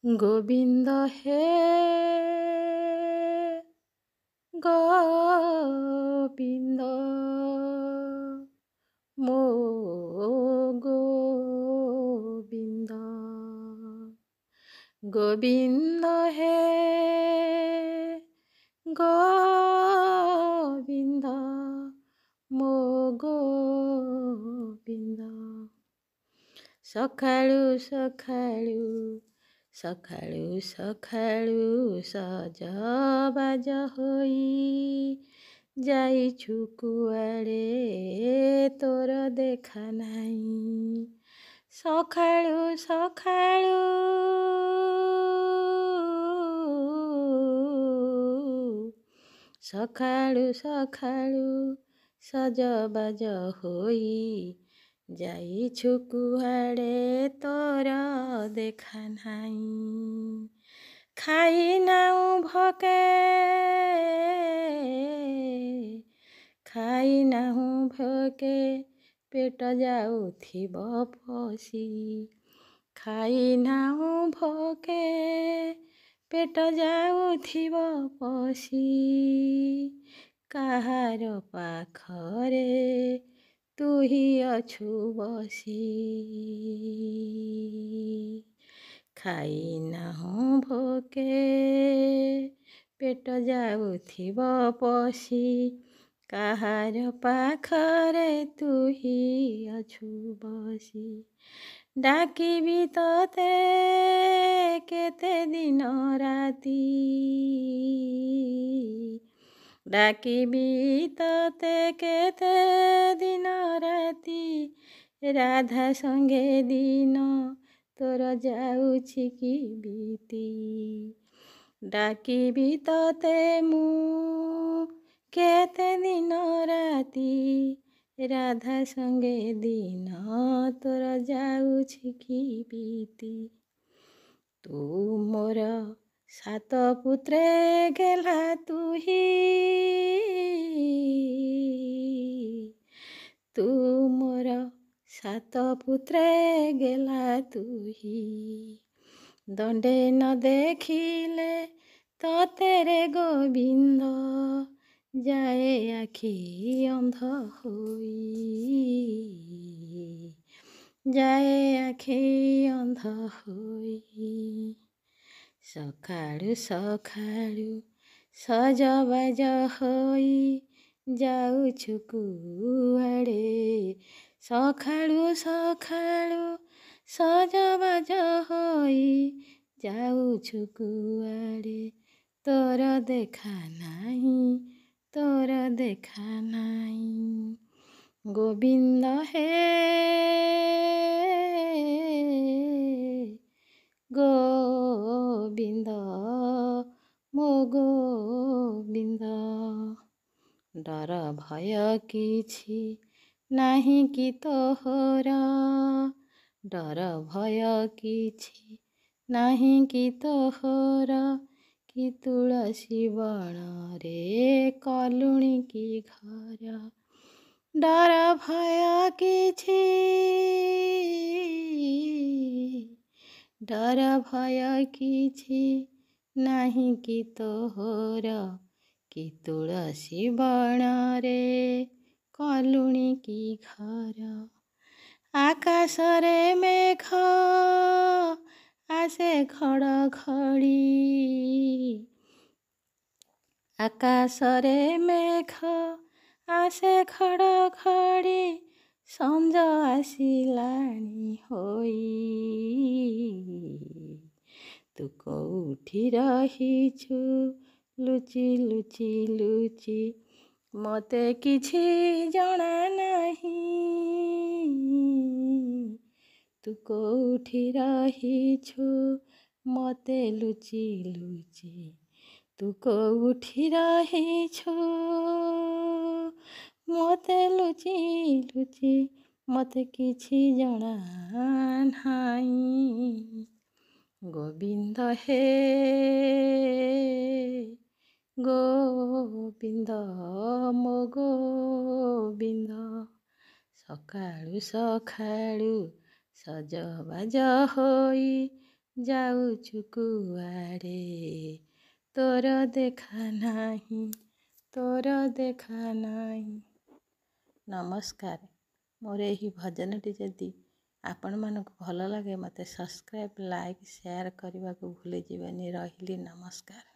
ଗୋବିନ୍ଦ ହେ ଗୋବିନ୍ଦ ମୋ ଗୋବିନ୍ଦ ଗୋବିନ୍ଦ ହେ ଗୋବିନ୍ଦ ମୋ ଗୋବିନ୍ଦ ସକାଳୁ ସକାଳୁ ସକାଳୁ ସକାଳୁ ସଜବାଜ ହୋଇ ଯାଇଛୁ କୁଆଡ଼େ ତୋର ଦେଖା ନାହିଁ ସକାଳୁ ସକାଳୁ ସକାଳୁ ସକାଳୁ ସଜବାଜ ହୋଇ ଯାଇଛୁ କୁଆଡ଼େ ତୋର ଦେଖା ନାହିଁ ଖାଇନାଉ ଭୋକେ ଖାଇନାହୁଁ ଭୋକେ ପେଟ ଯାଉଥିବ ପଶି ଖାଇନାହୁଁ ଭୋକେ ପେଟ ଯାଉଥିବ ପଶି କାହାର ପାଖରେ ତୁ ହିଁ ଅଛୁ ବସି ଖାଇନାହୁଁ ଭୋକେ ପେଟ ଯାଉଥିବ ପଶି କାହାର ପାଖରେ ତୁ ହିଁ ଅଛୁ ବସି ଡାକିବି ତତେ କେତେ ଦିନ ରାତି ଡାକିବି ତତେ କେତେ ଦିନ ରାତି ରାଧା ସଙ୍ଗେ ଦିନ ତୋର ଯାଉଛି କି ବିତି ଡାକିବି ତତେ ମୁଁ କେତେ ଦିନ ରାତି ରାଧା ସଙ୍ଗେ ଦିନ ତୋର ଯାଉଛି କି ବିତି ତୁ ମୋର ସାତ ପୁତ୍ରେ ଗେଲା ତୁହି ତୁ ମୋର ସାତ ପୁତ୍ରେ ଗେଲା ତୁହି ଦଣ୍ଡେ ନ ଦେଖିଲେ ତତେ ରେ ଗୋବିନ୍ଦ ଯାଏ ଆଖି ଅନ୍ଧ ହୋଇ ଯାଏ ଆଖି ଅନ୍ଧ ହୋଇ ସକାଳୁ ସକାଳୁ ସଜବାଜ ହୋଇ ଯାଉଛୁ କୁଆଡ଼େ ସକାଳୁ ସକାଳୁ ସଜବାଜ ହୋଇ ଯାଉଛୁ କୁଆଡ଼େ ତୋର ଦେଖା ନାହିଁ ତୋର ଦେଖା ନାହିଁ ଗୋବିନ୍ଦ ହେ ଗୋବିନ୍ଦ ମୋ ଗୋବିନ୍ଦ ଡର ଭୟ କିଛି ନାହିଁ କି ତୋହର ଡର ଭୟ କିଛି ନାହିଁ କି ତୋହର କି ତୁଳସୀ ବଣରେ କଲୁଣି କି ଘର ଡର ଭୟ କିଛି ଡର ଭୟ କିଛି ନାହିଁ କି ତୋହର କି ତୁଳସୀ ବଣରେ କଲୁଣି କି ଘର ଆକାଶରେ ମେଘ ଆସେ ଘଡ଼ଘଡ଼ି ଆକାଶରେ ମେଘ ଆସେ ଘଡ଼ଘଡ଼ି ସଞ୍ଜ ଆସିଲାଣି ହୋଇ ତୁ କୋଉଠି ରହିଛୁ ଲୁଚି ଲୁଚି ଲୁଚି ମୋତେ କିଛି ଜଣା ନାହିଁ ତୁ କୋଉଠି ରହିଛୁ ମୋତେ ଲୁଚି ଲୁଚି ତୁ କୋଉଠି ରହିଛୁ ମୋତେ ଲୁଚି ଲୁଚି ମୋତେ କିଛି ଜଣା ନାହିଁ ଗୋବିନ୍ଦ ହେ ଗୋବିନ୍ଦ ମୋ ଗୋବିନ୍ଦ ସକାଳୁ ସକାଳୁ ସଜବାଜ ହୋଇ ଯାଉଛୁ କୁଆଡ଼େ ତୋର ଦେଖା ନାହିଁ, ତୋର ଦେଖା ନାହିଁ। ନମସ୍କାର। ମୋର ଏହି ଭଜନଟି ଯଦି ଆପଣମାନଙ୍କୁ ଭଲ ଲାଗେ ମୋତେ ସବସ୍କ୍ରାଇବ୍, ଲାଇକ୍, ସେୟାର କରିବାକୁ ଭୁଲି ଯିବେନି। ରହିଲି, ନମସ୍କାର।